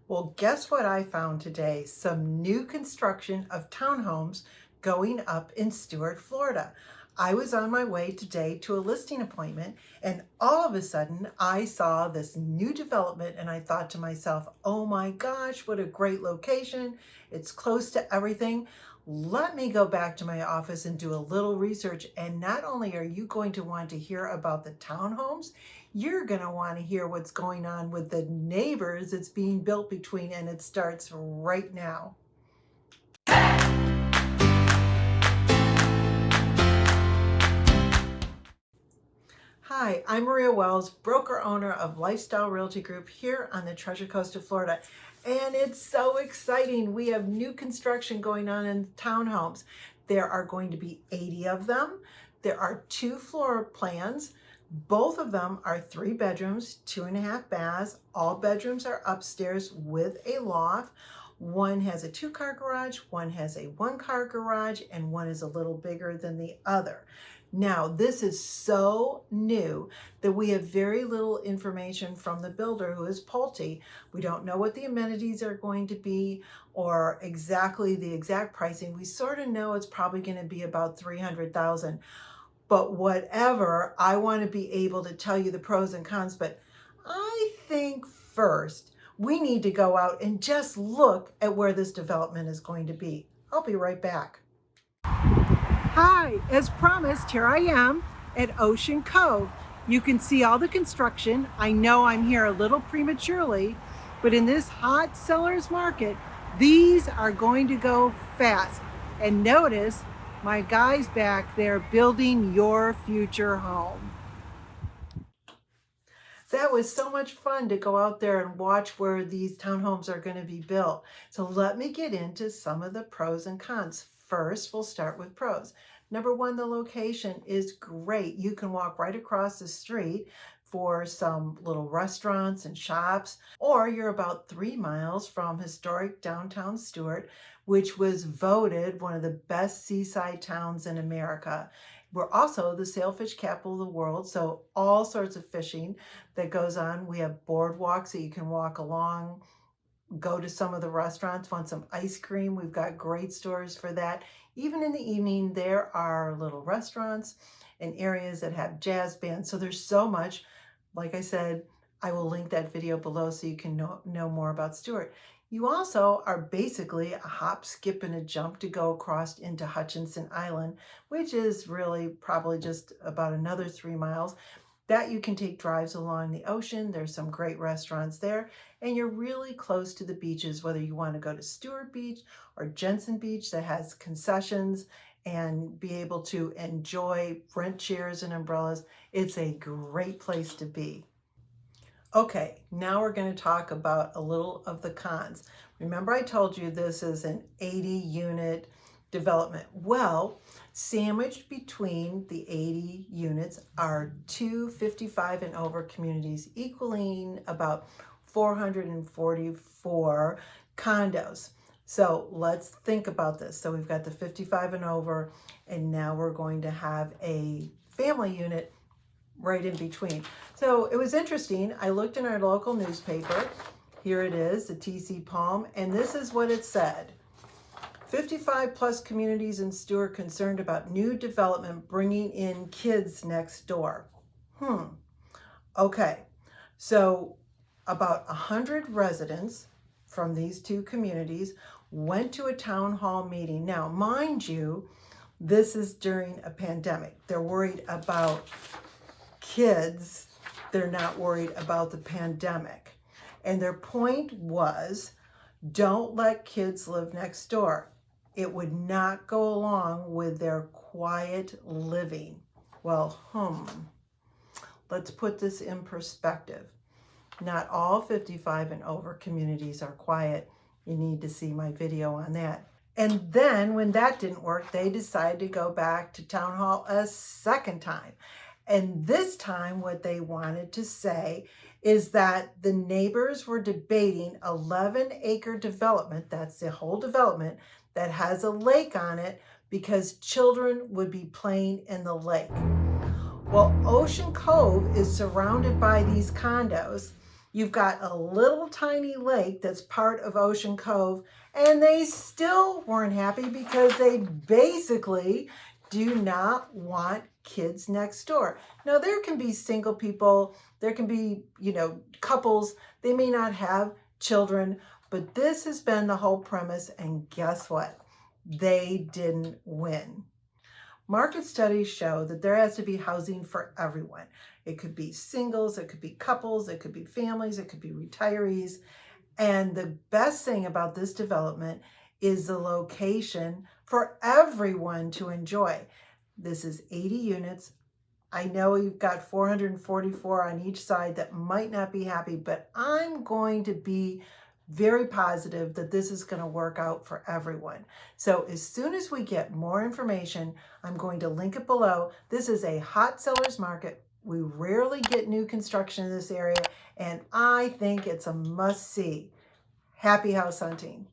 Well, guess what I found today? Some new construction of townhomes going up in Stuart, Florida. I was on my way today to a listing appointment, and all of a sudden I saw this new development, and I thought to myself, oh my gosh, what a great location. It's close to everything. Let me go back to my office and do a little research. And not only are you going to want to hear about the townhomes, you're going to want to hear what's going on with the neighbors that's being built between, and it starts right now. Hi, I'm Maria Wells, broker owner of Lifestyle Realty Group here on the Treasure Coast of Florida. And it's so exciting. We have new construction going on in townhomes. There are going to be 80 of them. There are 2 floor plans. Both of them are 3 bedrooms, 2.5 baths. All bedrooms are upstairs with a loft. One has a 2-car garage, one has a 1-car garage, and one is a little bigger than the other. Now, this is so new that we have very little information from the builder, who is Pulte. We don't know what the amenities are going to be or exactly the exact pricing. We sort of know it's probably going to be about $300,000. But whatever, I want to be able to tell you the pros and cons. But I think first we need to go out and just look at where this development is going to be. I'll be right back. Hi, as promised, here I am at Ocean Cove. You can see all the construction. I know I'm here a little prematurely, but in this hot seller's market, these are going to go fast. And notice my guys back there building your future home. That was so much fun to go out there and watch where these townhomes are going to be built. So let me get into some of the pros and cons. First, we'll start with pros. Number one, the location is great. You can walk right across the street for some little restaurants and shops, or you're about 3 miles from historic downtown Stuart, which was voted one of the best seaside towns in America. We're also the sailfish capital of the world, so all sorts of fishing that goes on. We have boardwalks that you can walk along, go to some of the restaurants, want some ice cream. We've got great stores for that. Even in the evening, there are little restaurants and areas that have jazz bands. So there's so much. Like I said, I will link that video below so you can know more about Stuart. You also are basically a hop, skip, and a jump to go across into Hutchinson Island, which is really probably just about another 3 miles. That you can take drives along the ocean. There's some great restaurants there, and you're really close to the beaches, whether you want to go to Stuart Beach or Jensen Beach that has concessions and be able to enjoy, rent chairs and umbrellas. It's a great place to be. Okay, now we're going to talk about a little of the cons. Remember I told you this is an 80 unit development. Well, sandwiched between the 80 units are 2 55 and over communities, equaling about 444 condos. So let's think about this. So we've got the 55 and over, and now we're going to have a family unit right in between. So it was interesting. I looked in our local newspaper. Here it is, the TC Palm, and this is what it said. 55 plus communities in Stuart concerned about new development bringing in kids next door. Okay, so about 100 residents from these 2 communities went to a town hall meeting. Now, mind you, this is during a pandemic. They're worried about kids. They're not worried about the pandemic. And their point was, don't let kids live next door. It would not go along with their quiet living. Well, let's put this in perspective. Not all 55 and over communities are quiet. You need to see my video on that. And then when that didn't work, they decided to go back to town hall a second time. And this time what they wanted to say is that the neighbors were debating 11-acre development, that's the whole development, that has a lake on it because children would be playing in the lake. Well, Ocean Cove is surrounded by these condos, You've got a little tiny lake that's part of Ocean Cove, and they still weren't happy because they basically do not want kids next door. Now, there can be single people, there can be, couples, they may not have children, but this has been the whole premise, and guess what? They didn't win. Market studies show that there has to be housing for everyone. It could be singles, it could be couples, it could be families, it could be retirees. And the best thing about this development is the location for everyone to enjoy. This is 80 units. I know you've got 444 on each side that might not be happy, but I'm going to be very positive that this is going to work out for everyone. So as soon as we get more information, I'm going to link it below. This is a hot sellers market. We rarely get new construction in this area, and I think it's a must-see. Happy house hunting.